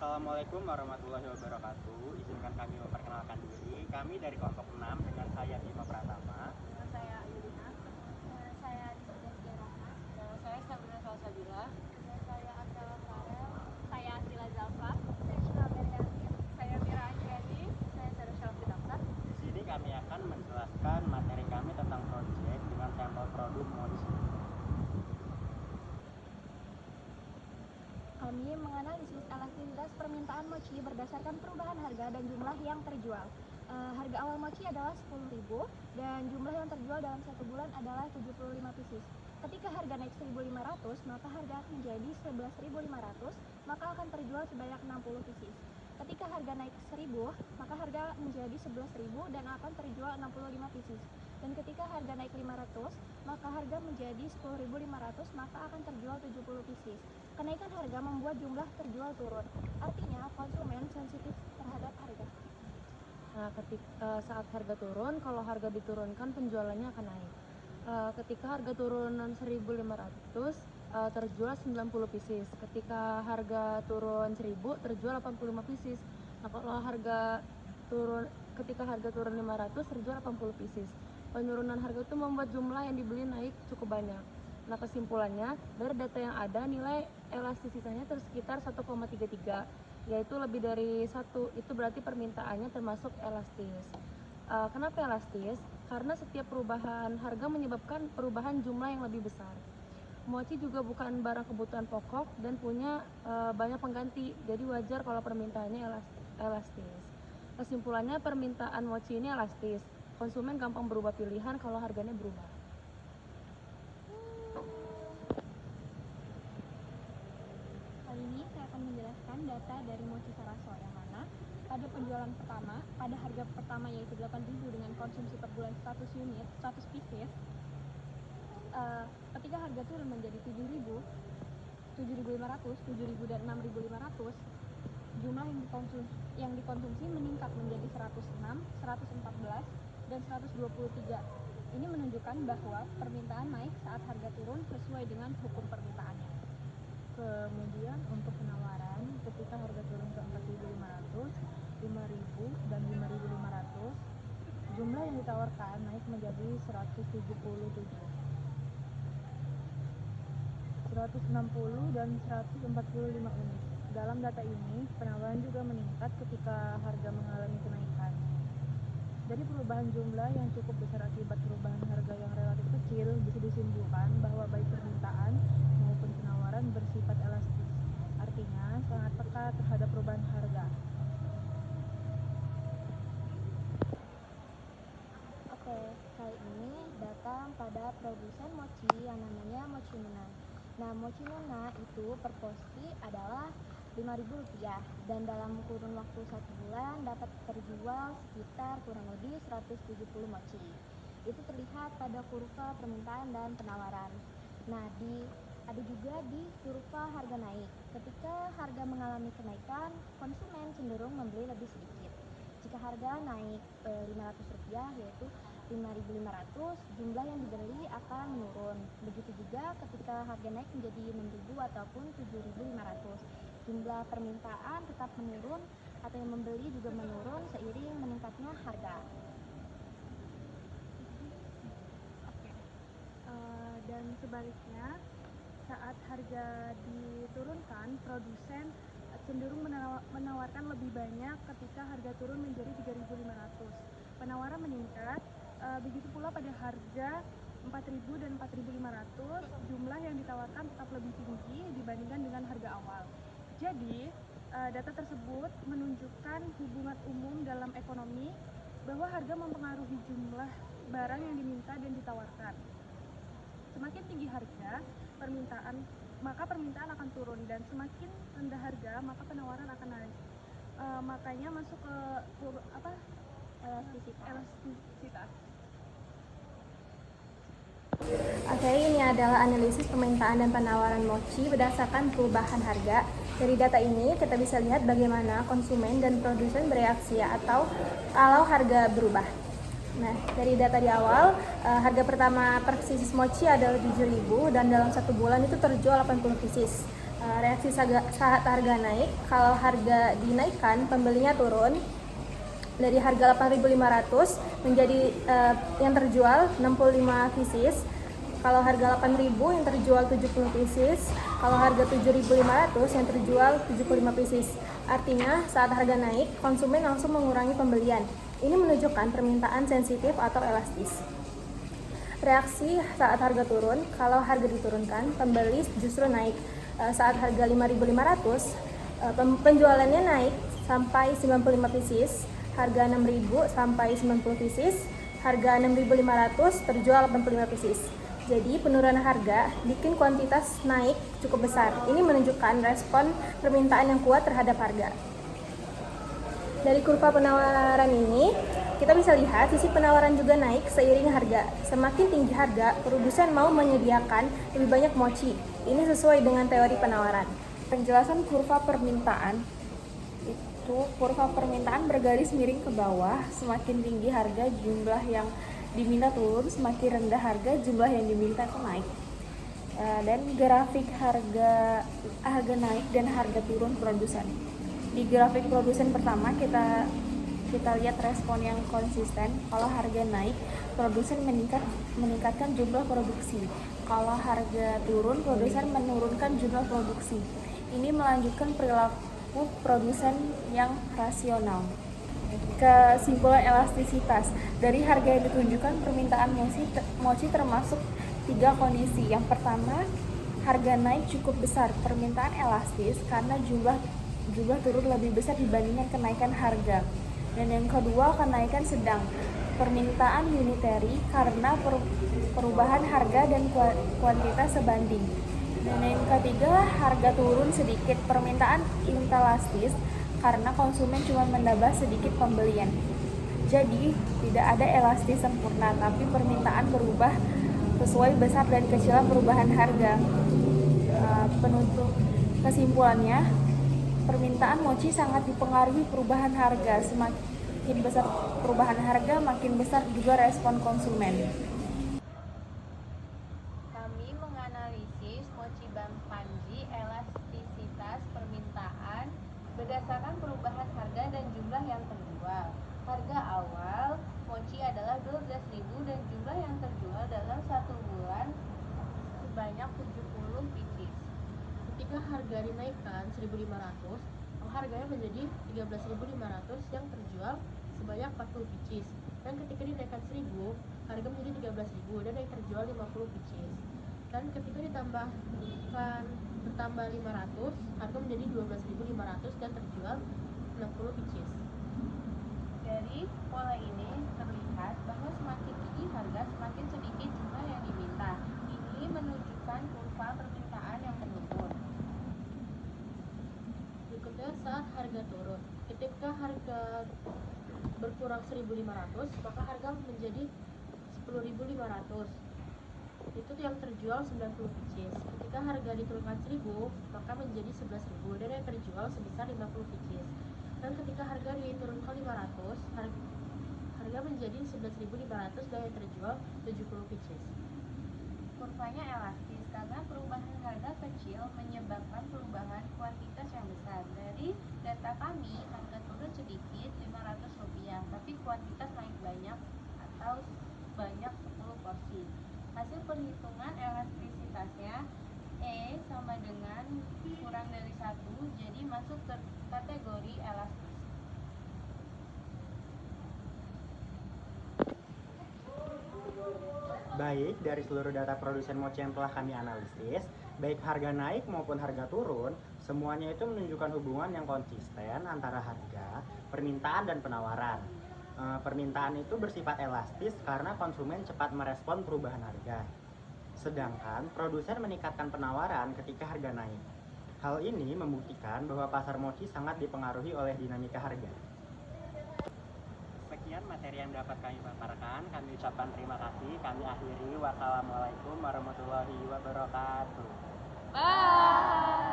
Assalamualaikum warahmatullahi wabarakatuh. Izinkan kami memperkenalkan diri. Kami dari kelompok 6 dengan saya Bima Pratama. Dengan saya Ayudina. Saya Dinda Rahma. Saya Sabrina Salsabila. Dengan saya Andra Farel. Saya Sila Zalfa. Saya Syuhaber Yasin. Saya Mira Anjani. Saya Sarah Syafri Daftar. Di sini kami akan menjelaskan materi kami tentang proyek dengan sampel produk mochi. Kami menganalisis elastisitas permintaan mochi berdasarkan perubahan harga dan jumlah yang terjual. Harga awal mochi adalah 10.000 dan jumlah yang terjual dalam 1 bulan adalah 75 pieces. Ketika harga naik 1.500, maka harga akan menjadi 11.500, maka akan terjual sebanyak 60 pieces. Ketika harga naik 1.000, maka harga menjadi 11.000 dan akan terjual 65 pieces. Dan ketika harga naik 500, maka harga menjadi 10.500, maka akan terjual 70 pieces. Kenaikan harga membuat jumlah terjual turun. Artinya, konsumen sensitif terhadap harga. Nah, saat harga turun, kalau harga diturunkan penjualannya akan naik. Ketika harga turunan 1.500, terjual 90 pieces. Ketika harga turun 1.000, terjual 85 pieces. Nah, kalau ketika harga turun 500, terjual 80 pieces. Penurunan harga itu membuat jumlah yang dibeli naik cukup banyak. Nah, kesimpulannya dari data yang ada, nilai elastisitasnya sekitar 1,33, yaitu lebih dari 1. Itu berarti permintaannya termasuk elastis. Kenapa elastis? Karena setiap perubahan harga menyebabkan perubahan jumlah yang lebih besar. Mochi juga bukan barang kebutuhan pokok dan punya banyak pengganti, jadi wajar kalau permintaannya elastis. Kesimpulannya, permintaan mochi ini elastis. Konsumen gampang berubah pilihan kalau harganya berubah. Kali ini saya akan menjelaskan data dari Mochi Saraso, yang mana pada penjualan pertama, pada harga pertama yaitu 8.000 dengan konsumsi per bulan 100 unit, 100 pieces. Ketika harga turun menjadi 7.000, 7.500, 7.000 dan 6.500, jumlah yang dikonsumsi meningkat menjadi 106, 114, dan 123. Ini menunjukkan bahwa permintaan naik saat harga turun sesuai dengan hukum permintaannya. Kemudian untuk penawaran, ketika harga turun ke 4.500, 5.000 dan 5.500, jumlah yang ditawarkan naik menjadi 177, 160 dan 145 unit. Dalam data ini, penawaran juga meningkat ketika harga mengalami kenaikan. Dari perubahan jumlah yang cukup besar akibat perubahan harga yang relatif kecil, bisa disimpulkan bahwa baik permintaan maupun penawaran bersifat elastis. Artinya, sangat peka terhadap perubahan harga. Oke, kali ini datang pada produsen mochi yang namanya Mochi Nuna. Nah, Mochi Nuna itu per porsi adalah Rp5.000 dan dalam kurun waktu 1 bulan dapat terjual sekitar kurang lebih 170 mochi. Itu terlihat pada kurva permintaan dan penawaran. Nah, ada juga di kurva harga naik. Ketika harga mengalami kenaikan, konsumen cenderung membeli lebih sedikit. Jika harga naik Rp500, yaitu 5.500, jumlah yang dibeli akan menurun. Begitu juga ketika harga naik menjadi 6.000 ataupun 7.500, jumlah permintaan tetap menurun atau yang membeli juga menurun seiring meningkatnya harga. Dan sebaliknya, saat harga diturunkan, produsen cenderung menawarkan lebih banyak ketika harga turun menjadi 3.500. Penawaran meningkat, begitu pula pada harga 4.000 dan 4.500, jumlah yang ditawarkan tetap lebih tinggi dibandingkan dengan harga awal. Jadi, data tersebut menunjukkan hubungan umum dalam ekonomi bahwa harga mempengaruhi jumlah barang yang diminta dan ditawarkan. Semakin tinggi harga, maka permintaan akan turun, dan semakin rendah harga, maka penawaran akan naik. Makanya masuk ke elastisitas. Oke, ini adalah analisis permintaan dan penawaran mochi berdasarkan perubahan harga. Dari data ini kita bisa lihat bagaimana konsumen dan produsen bereaksi atau kalau harga berubah. Nah, dari data di awal, harga pertama per pieces mochi adalah 7.000 dan dalam 1 bulan itu terjual 80 pieces. Reaksi saat harga naik, kalau harga dinaikkan, pembelinya turun dari harga 8.500 menjadi yang terjual 65 pieces. Kalau harga 8.000 yang terjual 70 pieces. Kalau harga 7.500 yang terjual 75 pieces. Artinya saat harga naik, konsumen langsung mengurangi pembelian. Ini menunjukkan permintaan sensitif atau elastis. Reaksi saat harga turun, kalau harga diturunkan, pembeli justru naik. Saat harga 5.500, penjualannya naik sampai 95 pieces, harga 6.000 sampai 90 pieces, harga 6.500 terjual 85 pieces. Jadi penurunan harga bikin kuantitas naik cukup besar. Ini menunjukkan respon permintaan yang kuat terhadap harga. Dari kurva penawaran ini, kita bisa lihat sisi penawaran juga naik seiring harga. Semakin tinggi harga, produsen mau menyediakan lebih banyak mochi. Ini sesuai dengan teori penawaran. Penjelasan kurva permintaan itu, kurva permintaan bergaris miring ke bawah. Semakin tinggi harga, jumlah yang diminta turun, semakin rendah harga, jumlah yang diminta itu naik. Dan grafik harga naik dan harga turun produsen. Di grafik produsen pertama kita lihat respon yang konsisten. Kalau harga naik, produsen meningkatkan jumlah produksi. Kalau harga turun, produsen menurunkan jumlah produksi. Ini melanjutkan perilaku produsen yang rasional. Kesimpulan elastisitas. Dari harga yang ditunjukkan, permintaan mochi termasuk 3 kondisi. Yang pertama, harga naik cukup besar, permintaan elastis karena jumlah turun lebih besar dibandingkan kenaikan harga. Dan yang kedua, kenaikan sedang, permintaan unitary karena perubahan harga dan kuantitas sebanding. Dan yang ketiga, harga turun sedikit, permintaan inelastis karena konsumen cuma menambah sedikit pembelian. Jadi tidak ada elastis sempurna, tapi permintaan berubah sesuai besar dan kecilan perubahan harga. Penutup kesimpulannya, permintaan mochi sangat dipengaruhi perubahan harga. Semakin besar perubahan harga, makin besar juga respon konsumen. Kami menganalisis mochi Banpanji elastisitas permintaan berdasarkan perubahan harga dan jumlah yang terjual. Harga awal mochi adalah 12.000 dan jumlah yang terjual dalam 1 bulan sebanyak 70 pieces. Ketika harga dinaikkan 1.500, harganya menjadi 13.500 yang terjual sebanyak 40 pieces. Dan ketika dinaikkan 1.000, harga menjadi 13.000 dan yang terjual 50 pieces. Dan ketika bertambah 500, harga menjadi 12.500 dan terjual 60 pieces. Dari pola ini terlihat bahwa semakin tinggi harga, semakin sedikit jumlah yang diminta. Ini menunjukkan kurva permintaan yang menurun. Berikutnya saat harga turun. Ketika harga berkurang 1.500, maka harga menjadi 10.500. Itu yang terjual 90 pieces. Ketika harga diturunkan 1.000, maka menjadi 11.000 dan yang terjual sebesar 50 pieces. Dan ketika harga diturunkan 500, harga menjadi 11.500 dan yang terjual 70 pieces. Kurvanya elastis karena perubahan harga kecil menyebabkan perubahan kuantitas yang besar. Dari data kami, harga turun sedikit Rp500, tapi kuantitas naik banyak atau banyak 10 porsi. Hasil perhitungan elastisitasnya E sama dengan kurang dari 1, jadi masuk ke kategori elastis. Baik, dari seluruh data produsen mochi yang telah kami analisis, baik harga naik maupun harga turun, semuanya itu menunjukkan hubungan yang konsisten antara harga, permintaan, dan penawaran. Permintaan itu bersifat elastis karena konsumen cepat merespon perubahan harga. Sedangkan produsen meningkatkan penawaran ketika harga naik. Hal ini membuktikan bahwa pasar mochi sangat dipengaruhi oleh dinamika harga. Sekian materi yang dapat kami paparkan. Kami ucapkan terima kasih. Kami akhiri. Wassalamualaikum warahmatullahi wabarakatuh. Bye.